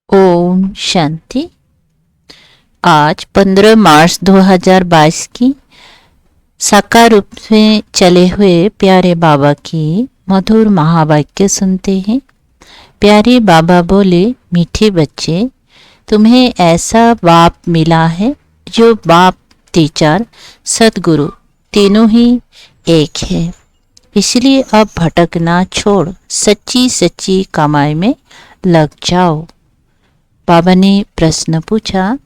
ओम शांति। आज 15 मार्च 2022 की साकार रूप में चले हुए प्यारे बाबा की मधुर महावाक्य सुनते हैं। प्यारे बाबा बोले, मीठे बच्चे, तुम्हें ऐसा बाप मिला है जो बाप, टीचर, सदगुरु तीनों ही एक है। इसलिए अब भटकना छोड़ सच्ची सच्ची कमाई में लग जाओ। बाबा ने प्रश्न पूछा,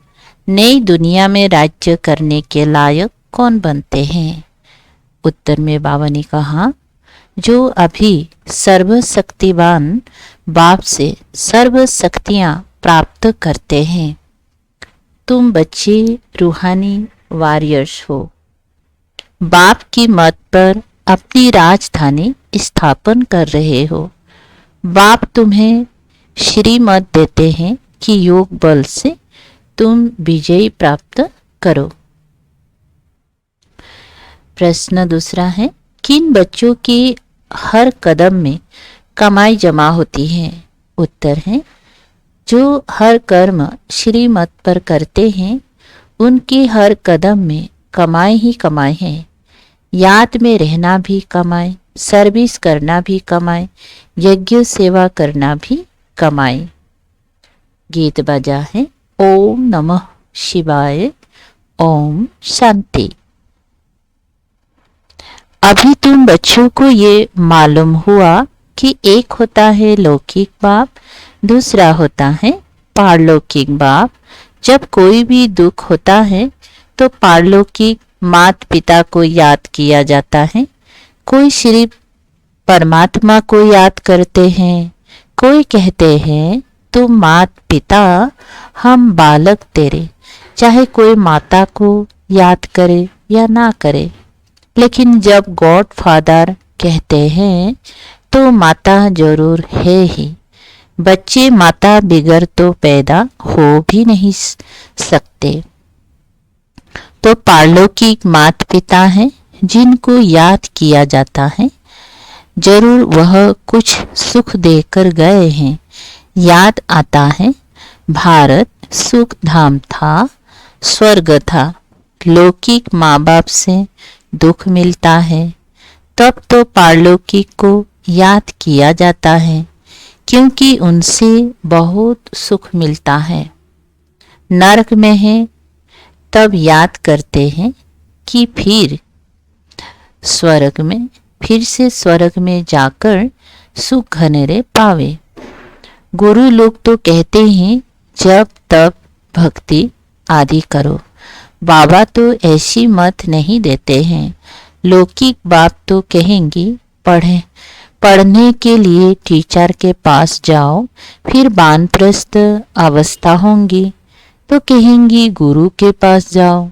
नई दुनिया में राज्य करने के लायक कौन बनते हैं? उत्तर में बाबा ने कहा, जो अभी सर्वशक्तिवान बाप से सर्व शक्तियाँ प्राप्त करते हैं। तुम बच्चे रूहानी वॉरियर्स हो। बाप की मत पर अपनी राजधानी स्थापन कर रहे हो। बाप तुम्हें श्रीमत देते हैं कि योग बल से तुम विजय प्राप्त करो। प्रश्न दूसरा है, किन बच्चों के हर कदम में कमाई जमा होती है? उत्तर है, जो हर कर्म श्रीमत पर करते हैं उनके हर कदम में कमाई ही कमाई है। याद में रहना भी कमाई, सर्विस करना भी कमाई, यज्ञ सेवा करना भी कमाई। गीत बजा है, ओम नमः शिवाय, ओम शांति। अभी तुम बच्चों को ये मालूम हुआ कि एक होता है लौकिक बाप, दूसरा होता है पारलौकिक बाप। जब कोई भी दुख होता है तो पारलौकिक माता पिता को याद किया जाता है। कोई सिर्फ परमात्मा को याद करते हैं, कोई कहते हैं तुम माता पिता, हम बालक तेरे। चाहे कोई माता को याद करे या ना करे, लेकिन जब गॉड फादर कहते हैं तो माता जरूर है ही। बच्चे माता बिगर तो पैदा हो भी नहीं सकते। तो पारलौकिक माता पिता हैं जिनको याद किया जाता है। जरूर वह कुछ सुख देकर गए हैं। याद आता है, भारत सुख धाम था, स्वर्ग था। लौकिक माँ बाप से दुख मिलता है, तब तो पारलौकिक को याद किया जाता है, क्योंकि उनसे बहुत सुख मिलता है। नरक में है तब याद करते हैं कि फिर स्वर्ग में, फिर से स्वर्ग में जाकर सुख घनेरे पावे। गुरु लोग तो कहते हैं जब तब भक्ति आदि करो। बाबा तो ऐसी मत नहीं देते हैं। लौकिक बाप तो कहेंगे पढ़ने के लिए टीचर के पास जाओ, फिर वानप्रस्थ अवस्था होंगी तो कहेंगी गुरु के पास जाओ।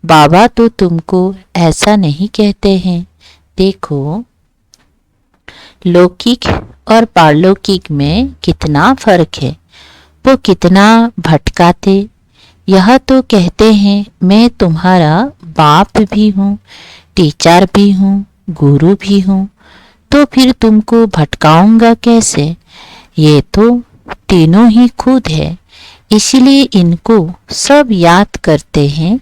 बाबा तो तुमको ऐसा नहीं कहते हैं। देखो, लौकिक और पारलौकिक में कितना फर्क है। वो कितना भटकाते। यह तो कहते हैं मैं तुम्हारा बाप भी हूँ, टीचर भी हूँ, गुरु भी हूँ, तो फिर तुमको भटकाऊंगा कैसे? ये तो तीनों ही खुद है, इसलिए इनको सब याद करते हैं।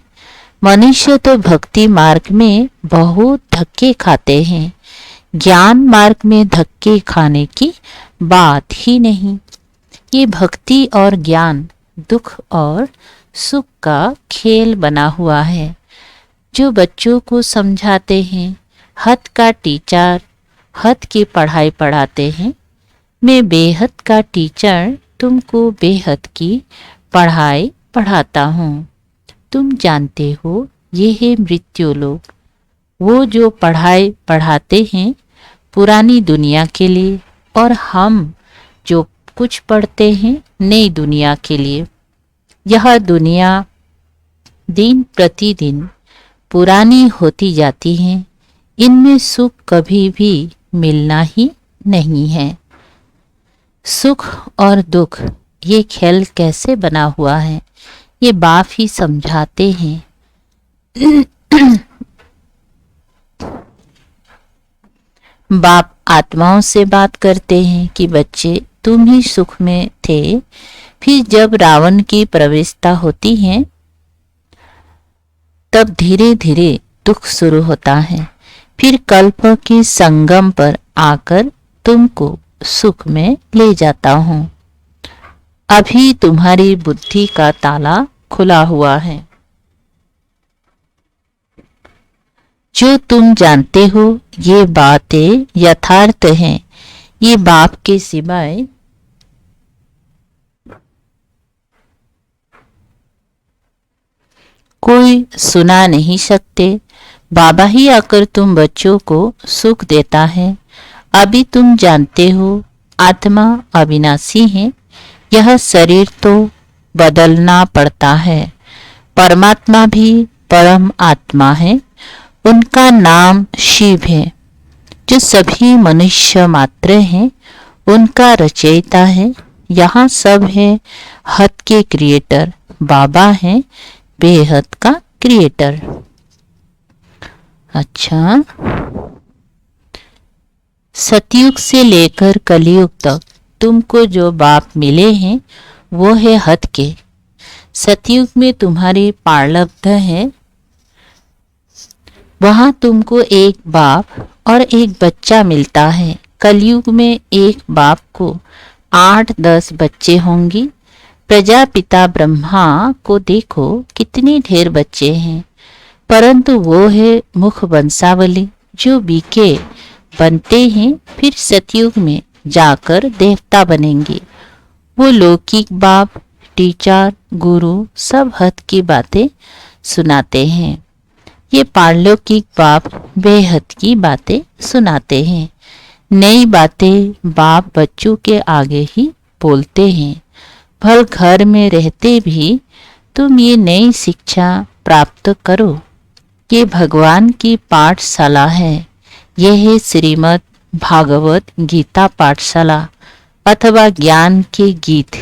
मनुष्य तो भक्ति मार्ग में बहुत धक्के खाते हैं, ज्ञान मार्ग में धक्के खाने की बात ही नहीं। ये भक्ति और ज्ञान दुख और सुख का खेल बना हुआ है। जो बच्चों को समझाते हैं, हद का टीचर हद की पढ़ाई पढ़ाते हैं। मैं बेहद का टीचर तुमको बेहद की पढ़ाई पढ़ाता हूँ। तुम जानते हो ये है मृत्यु लोग, वो जो पढ़ाई पढ़ाते हैं पुरानी दुनिया के लिए, और हम जो कुछ पढ़ते हैं नई दुनिया के लिए। यह दुनिया दिन प्रतिदिन पुरानी होती जाती है। इनमें सुख कभी भी मिलना ही नहीं है। सुख और दुख ये खेल कैसे बना हुआ है, ये बाप ही समझाते हैं। बाप आत्माओं से बात करते हैं कि बच्चे तुम ही सुख में थे, फिर जब रावण की प्रवेशता होती है तब धीरे धीरे दुख शुरू होता है। फिर कल्प के संगम पर आकर तुमको सुख में ले जाता हूँ। अभी तुम्हारी बुद्धि का ताला खुला हुआ है। जो तुम जानते हो ये बातें यथार्थ हैं। ये बाप के सिवाय कोई सुना नहीं सकते। बाबा ही आकर तुम बच्चों को सुख देता है। अभी तुम जानते हो आत्मा अविनाशी है। यह शरीर तो बदलना पड़ता है। परमात्मा भी परम आत्मा है। उनका नाम शिव है। जो सभी मनुष्य मात्र हैं उनका रचयिता है। यहाँ सब है हद के क्रिएटर। बाबा है बेहद का क्रिएटर। अच्छा, सतयुग से लेकर कलयुग तक तुमको जो बाप मिले हैं वो है हद के। सतयुग में तुम्हारी प्रारब्ध है। वहां तुमको एक बाप और एक बच्चा मिलता है। कलयुग में एक बाप को 8-10 बच्चे होंगी। प्रजापिता ब्रह्मा को देखो कितने ढेर बच्चे हैं, परंतु वो है मुख वंशावली जो बीके बनते हैं फिर सतयुग में जाकर देवता बनेंगे। वो लौकिक बाप, टीचर, गुरु सब हद की बातें सुनाते हैं। ये पारलौकिक बाप बेहद की बातें सुनाते हैं। नई बातें बाप बच्चों के आगे ही बोलते हैं। भल घर में रहते भी तुम ये नई शिक्षा प्राप्त करो। ये भगवान की पाठशाला है। यह है श्रीमद् भागवत गीता पाठशाला अथवा ज्ञान के गीत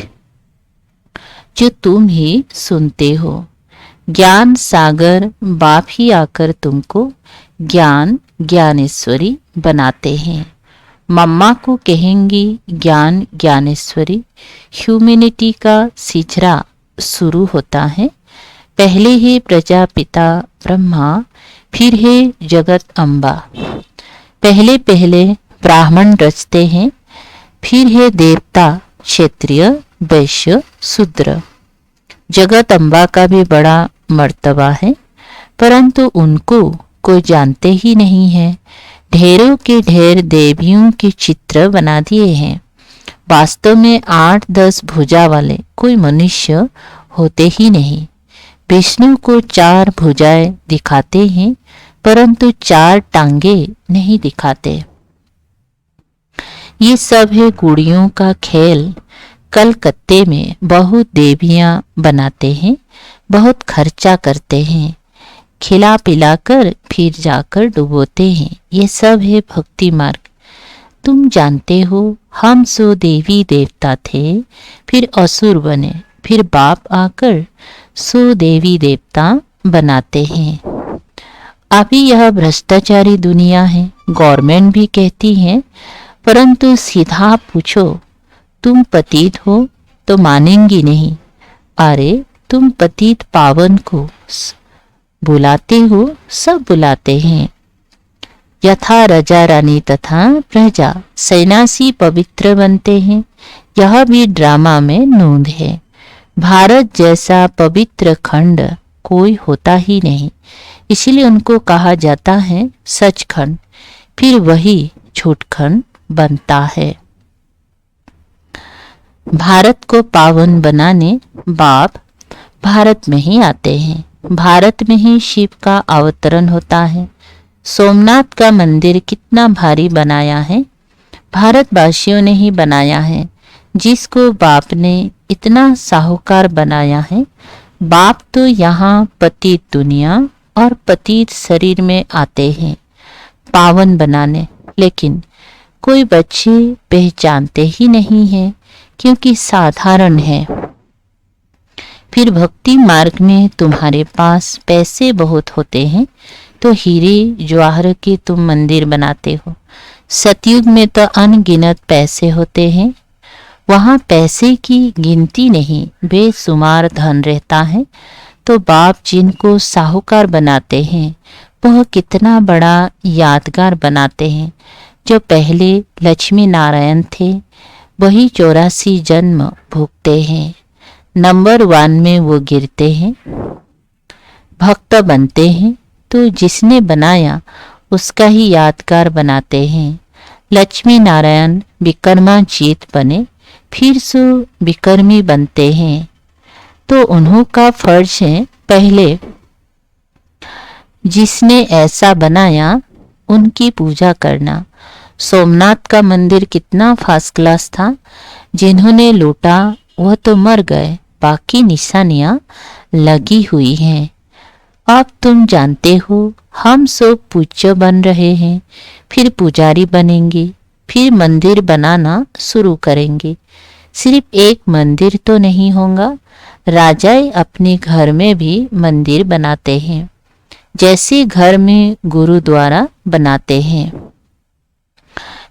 जो तुम ही सुनते हो। ज्ञान सागर बाप ही आकर तुमको ज्ञान ज्ञानेश्वरी बनाते हैं। मम्मा को कहेंगी ज्ञान ज्ञानेश्वरी। ह्यूमैनिटी का सिलसिला शुरू होता है। पहले है प्रजापिता ब्रह्मा, फिर है जगत अम्बा। पहले पहले ब्राह्मण रचते हैं, फिर है देवता, क्षत्रिय, वैश्य, शूद्र। जगत अम्बा का भी बड़ा मर्तबा है, परंतु उनको कोई जानते ही नहीं है। ढेरों के ढेर देवियों के चित्र बना दिए हैं। वास्तव में 8-10 भुजा वाले कोई मनुष्य होते ही नहीं। विष्णु को 4 भुजाएं दिखाते हैं, परंतु 4 टांगे नहीं दिखाते। ये सब है गुड़ियों का खेल। कलकत्ते में बहुत देवियां बनाते हैं, बहुत खर्चा करते हैं, खिला पिलाकर फिर जाकर डुबोते हैं। ये सब है भक्ति मार्ग। तुम जानते हो हम सो देवी देवता थे, फिर असुर बने, फिर बाप आकर सो देवी देवता बनाते हैं। अभी यह भ्रष्टाचारी दुनिया है। गवर्नमेंट भी कहती है, परंतु सीधा पूछो तुम पतित हो तो मानेंगी नहीं। अरे तुम पतित पावन को बुलाते हो, सब बुलाते हैं। यथा राजा रानी तथा प्रजा सन्यासी पवित्र बनते हैं। यह भी ड्रामा में नोंद है। भारत जैसा पवित्र खंड कोई होता ही नहीं, इसलिए उनको कहा जाता है सचखंड। फिर वही झूठखंड बनता है। भारत को पावन बनाने बाप भारत में ही आते हैं। भारत में ही शिव का अवतरण होता है। सोमनाथ का मंदिर कितना भारी बनाया है, भारतवासियों ने ही बनाया है। जिसको बाप ने इतना साहूकार बनाया है। बाप तो यहाँ पतित दुनिया और पतित शरीर में आते हैं पावन बनाने, लेकिन कोई बच्चे पहचानते ही नहीं है क्योंकि साधारण है। फिर भक्ति मार्ग में तुम्हारे पास पैसे बहुत होते हैं तो हीरे जवाहर के तुम मंदिर बनाते हो। सतयुग में तो अनगिनत पैसे होते हैं, वहाँ पैसे की गिनती नहीं, बेशुमार धन रहता है। तो बाप जिनको साहूकार बनाते हैं वह कितना बड़ा यादगार बनाते हैं। जो पहले लक्ष्मी नारायण थे वही 84 जन्म भोगते हैं। नंबर 1 में वो गिरते हैं, भक्त बनते हैं, तो जिसने बनाया उसका ही यादगार बनाते हैं। लक्ष्मी नारायण विक्रमाजीत बने, फिर सो विक्रमी बनते हैं। तो उन्हों का फर्ज है पहले जिसने ऐसा बनाया उनकी पूजा करना। सोमनाथ का मंदिर कितना फर्स्ट क्लास था। जिन्होंने लूटा वह तो मर गए, बाकी निशानियां लगी हुई हैं। अब तुम जानते हो हम सब पूज्य बन रहे हैं, फिर पुजारी बनेंगे, फिर मंदिर बनाना शुरू करेंगे। सिर्फ एक मंदिर तो नहीं होगा, राजाएं अपने घर में भी मंदिर बनाते हैं, जैसे घर में गुरुद्वारा बनाते हैं।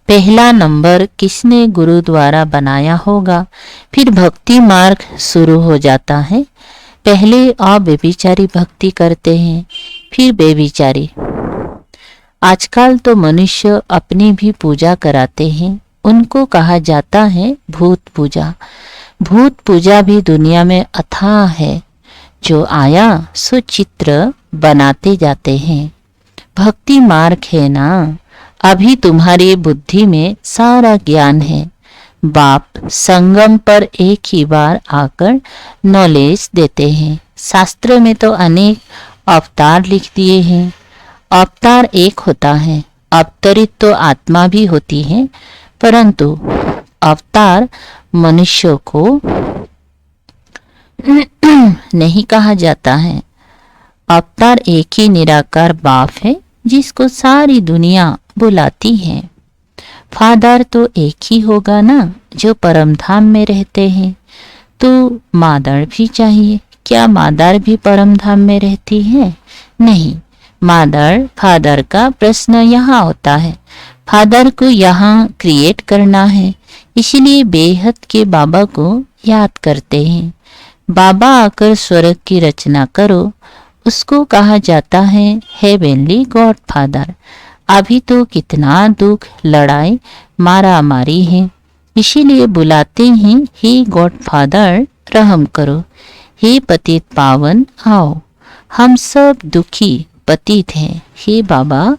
पहला नंबर किसने गुरुद्वारा बनाया होगा, फिर भक्ति मार्ग शुरू हो जाता है। पहले आप बेबिचारी भक्ति करते हैं, फिर बेबिचारी। आजकल तो मनुष्य अपनी भी पूजा कराते हैं, उनको कहा जाता है भूत पूजा। भूत पूजा भी दुनिया में अथाह है। जो आया सो चित्र बनाते जाते हैं। भक्ति मार्ग है ना, अभी तुम्हारी बुद्धि में सारा ज्ञान है। बाप संगम पर एक ही बार आकर नॉलेज देते हैं। शास्त्र में तो अनेक अवतार लिख दिए हैं। अवतार एक होता है, अवतरित तो आत्मा भी होती है, परंतु अवतार मनुष्यों को नहीं कहा जाता है। अवतार एक ही निराकार बाप है जिसको सारी दुनिया बुलाती है। फादर तो एक ही होगा ना, जो परम धाम में रहते हैं। तो मादर भी चाहिए। क्या मादर भी परम धाम में रहती है? नहीं। मादर फादर का प्रश्न यहाँ होता है। फादर को यहाँ क्रिएट करना है, इसलिए बेहद के बाबा को याद करते हैं। बाबा आकर स्वर्ग की रचना करो, उसको कहा जाता है हेवनली गॉड फादर। अभी तो कितना दुख, लड़ाई, मारा मारी है, इसीलिए बुलाते हैं हे गॉड फादर रहम करो, हे पतित पावन आओ। हम सब दुखी पतित हैं, हे बाबा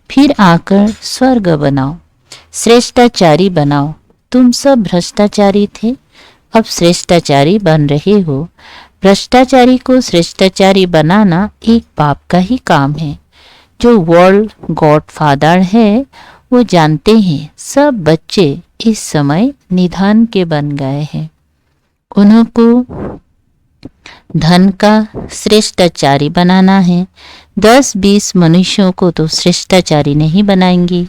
फिर आकर स्वर्ग बनाओ, श्रेष्ठाचारी बनाओ। तुम सब भ्रष्टाचारी थे, अब श्रेष्ठाचारी बन रहे हो। भ्रष्टाचारी को श्रेष्ठाचारी बनाना एक बाप का ही काम है। जो वर्ल्ड गॉड फादर है वो जानते हैं सब बच्चे इस समय निधन के बन गए हैं। उनको धन का श्रेष्ठाचारी बनाना है। 10-20 मनुष्यों को तो श्रेष्ठाचारी नहीं बनाएंगे।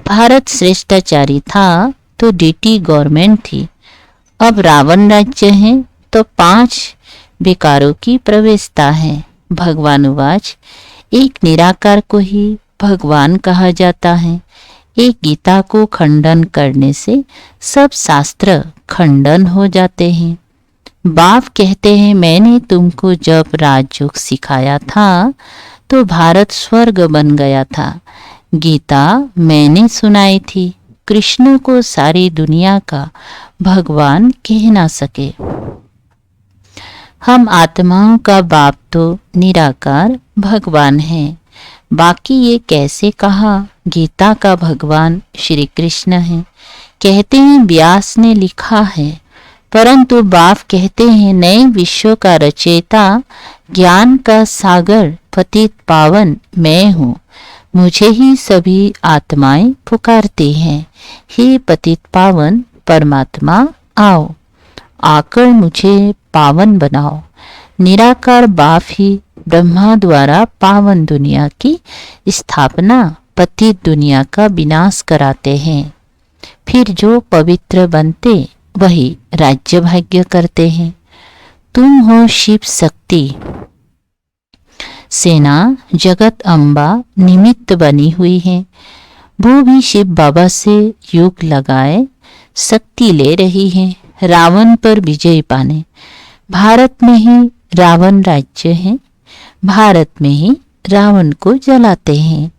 भारत श्रेष्ठाचारी था तो डीटी गवर्नमेंट थी। अब रावण राज्य है तो 5 बेकारों की प्रवेशता है। भगवान उवाच, एक निराकार को ही भगवान कहा जाता है। एक गीता को खंडन करने से सब शास्त्र खंडन हो जाते हैं। बाप कहते हैं मैंने तुमको जब राजयोग सिखाया था तो भारत स्वर्ग बन गया था। गीता मैंने सुनाई थी। कृष्ण को सारी दुनिया का भगवान कह ना सके। हम आत्माओं का बाप तो निराकार भगवान है। बाकी ये कैसे कहा गीता का भगवान श्री कृष्ण है। कहते हैं व्यास ने लिखा है, परंतु बाप कहते हैं नए विश्व का रचयिता, ज्ञान का सागर, पतित पावन मैं हूँ। मुझे ही सभी आत्माएं पुकारती हैं, हे पतित पावन परमात्मा आओ, आकर मुझे पावन बनाओ। निराकार बाप ही ब्रह्मा द्वारा पावन दुनिया की स्थापना, पतित दुनिया का विनाश कराते हैं। फिर जो पवित्र बनते वही राज्य भाग्य करते हैं। तुम हो शिव शक्ति सेना, जगत अम्बा निमित्त बनी हुई है। वो भी शिव बाबा से युग लगाए शक्ति ले रही हैं रावण पर विजय पाने। भारत में ही रावण राज्य है, भारत में ही रावण को जलाते हैं।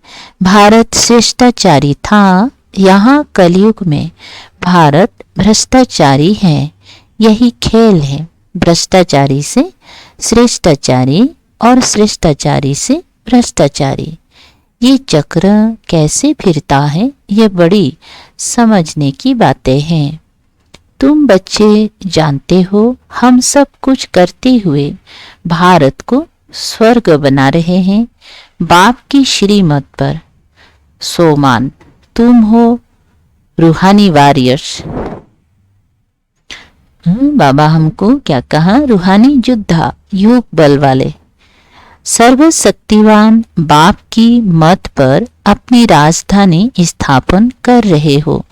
भारत श्रेष्ठाचारी था, यहाँ कलयुग में भारत भ्रष्टाचारी है। यही खेल है, भ्रष्टाचारी से श्रेष्ठाचारी और श्रेष्ठाचारी से भ्रष्टाचारी। ये चक्र कैसे फिरता है, ये बड़ी समझने की बातें हैं। तुम बच्चे जानते हो, हम सब कुछ करते हुए भारत को स्वर्ग बना रहे हैं बाप की श्रीमत पर। सोमान तुम हो रूहानी वॉरियर्स। बाबा हमको क्या कहा? रूहानी योद्धा, योग बल वाले। सर्वशक्तिवान बाप की मत पर अपनी राजधानी स्थापन कर रहे हो।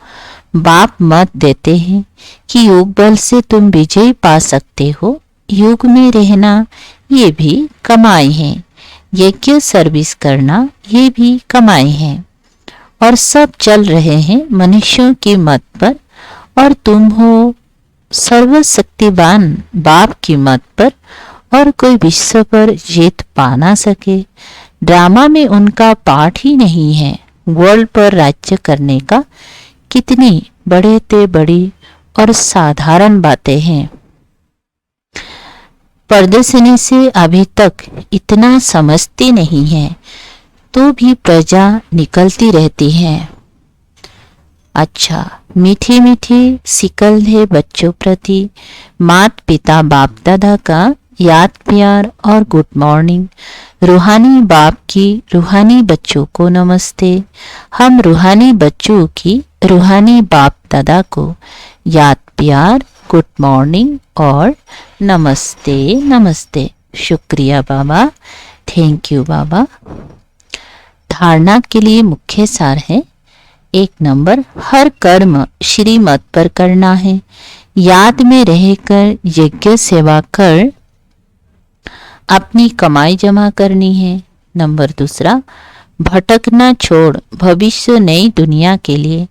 बाप मत देते हैं कि योग बल से तुम विजय पा सकते हो। योग में रहना ये भी कमाई है, यज्ञ सर्विस करना ये भी कमाई है। और सब चल रहे हैं मनुष्यों की मत पर, और तुम हो सर्वशक्तिवान बाप की मत पर, और कोई विश्व पर जीत पा ना सके। ड्रामा में उनका पाठ ही नहीं है। वर्ल्ड पर राज्य करने का कितनी बड़े ते बड़ी और साधारण बातें हैं। प्रदर्शनी से अभी तक इतना समझती नहीं है, तो भी प्रजा निकलती रहती है। अच्छा, मीठी मीठी सिकल है बच्चों प्रति माता पिता बाप दादा का याद प्यार और गुड मॉर्निंग। रूहानी बाप की रूहानी बच्चों को नमस्ते। हम रूहानी बच्चों की रूहानी बाप दादा को याद प्यार, गुड मॉर्निंग और नमस्ते नमस्ते। शुक्रिया बाबा, थैंक यू बाबा। धारणा के लिए मुख्य सार है। 1 नंबर, हर कर्म श्रीमत पर करना है। याद में रहकर यज्ञ सेवा कर अपनी कमाई जमा करनी है। नंबर 2, भटकना छोड़ भविष्य नई दुनिया के लिए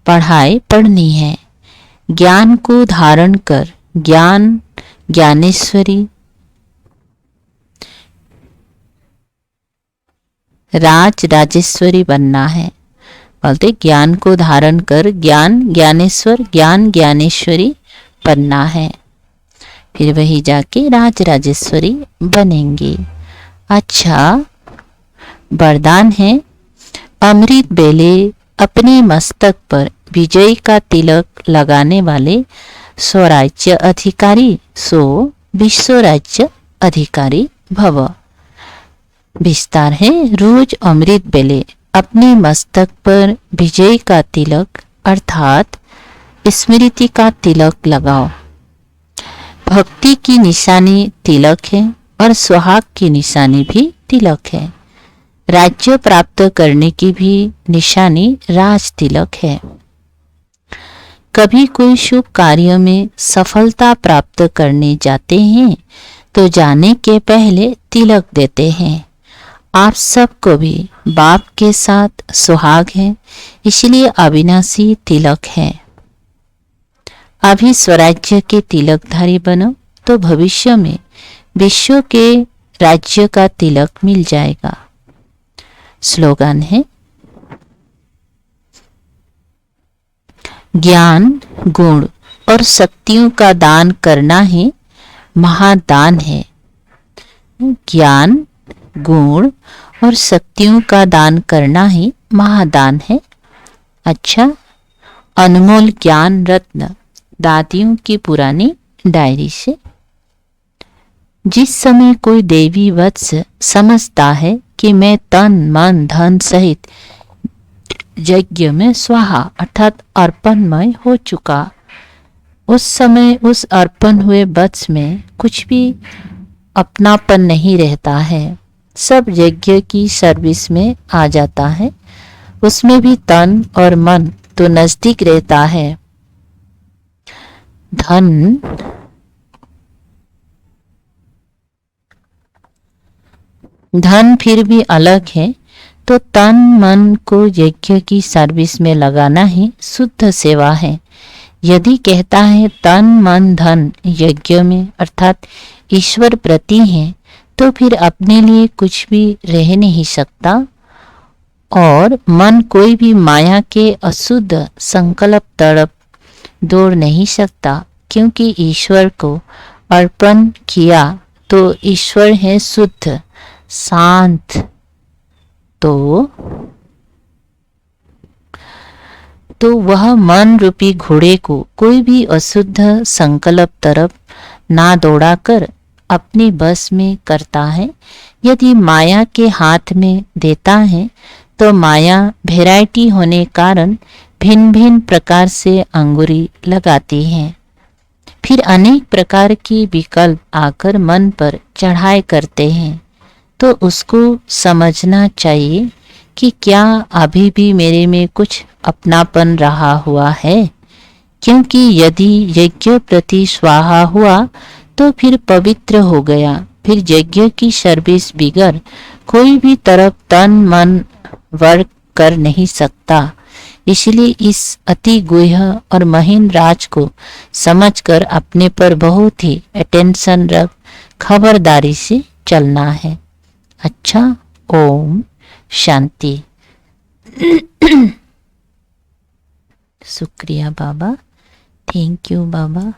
पढ़ाई पढ़नी है। ज्ञान को धारण कर ज्ञान ज्ञानेश्वरी राज राजेश्वरी बनना है। बोलते ज्ञान को धारण कर ज्ञान ज्ञानेश्वर ज्ञान ज्ञानेश्वरी बनना है, फिर वही जाके राज राजेश्वरी बनेंगे। अच्छा, वरदान है। अमृत बेले अपने मस्तक पर विजय का तिलक लगाने वाले स्वराज्य अधिकारी सो विश्व राज्य अधिकारी भव। विस्तार है। रोज अमृत बेले अपने मस्तक पर विजय का तिलक अर्थात स्मृति का तिलक लगाओ। भक्ति की निशानी तिलक है और सुहाग की निशानी भी तिलक है। राज्य प्राप्त करने की भी निशानी राज तिलक है। कभी कोई शुभ कार्य में सफलता प्राप्त करने जाते हैं तो जाने के पहले तिलक देते हैं। आप सबको भी बाप के साथ सुहाग है, इसलिए अविनाशी तिलक है। अभी स्वराज्य के तिलकधारी बनो तो भविष्य में विश्व के राज्य का तिलक मिल जाएगा। स्लोगन है, ज्ञान गुण और शक्तियों का दान करना ही महादान है। ज्ञान गुण और शक्तियों का दान करना ही महादान है। अच्छा, अनमोल ज्ञान रत्न दादियों की पुरानी डायरी से। जिस समय कोई देवी वत्स समझता है कि मैं तन मन धन सहित यज्ञ में स्वाहा अर्थात अर्पणमय हो चुका, उस समय उस अर्पण हुए वत्स में कुछ भी अपनापन नहीं रहता है। सब यज्ञ की सर्विस में आ जाता है। उसमें भी तन और मन तो नजदीक रहता है। धन फिर भी अलग है, तो तन मन को यज्ञ की सर्विस में लगाना ही शुद्ध सेवा है। यदि कहता है तन मन धन यज्ञ में अर्थात ईश्वर प्रति है, तो फिर अपने लिए कुछ भी रह नहीं सकता और मन कोई भी माया के अशुद्ध संकल्प तड़प दौड़ नहीं सकता, क्योंकि ईश्वर को अर्पण किया तो ईश्वर है शुद्ध शांत। तो वह मन रूपी घोड़े को कोई भी अशुद्ध संकल्प तरफ ना दौड़ाकर अपने बस में करता है। यदि माया के हाथ में देता है तो माया वैरायटी होने कारण भिन्न भिन्न प्रकार से अंगुरी लगाती है। फिर अनेक प्रकार के विकल्प आकर मन पर चढ़ाई करते हैं, तो उसको समझना चाहिए कि क्या अभी भी मेरे में कुछ अपनापन रहा हुआ है, क्योंकि यदि यज्ञ प्रति स्वाहा हुआ तो फिर पवित्र हो गया। फिर यज्ञ की सर्विस बिगर कोई भी तरफ तन मन वर्क कर नहीं सकता। इसलिए इस अति गुह्य और महीन राज को समझकर अपने पर बहुत ही अटेंशन रख खबरदारी से चलना है। अच्छा, ओम शांति। शुक्रिया बाबा, थैंक यू बाबा।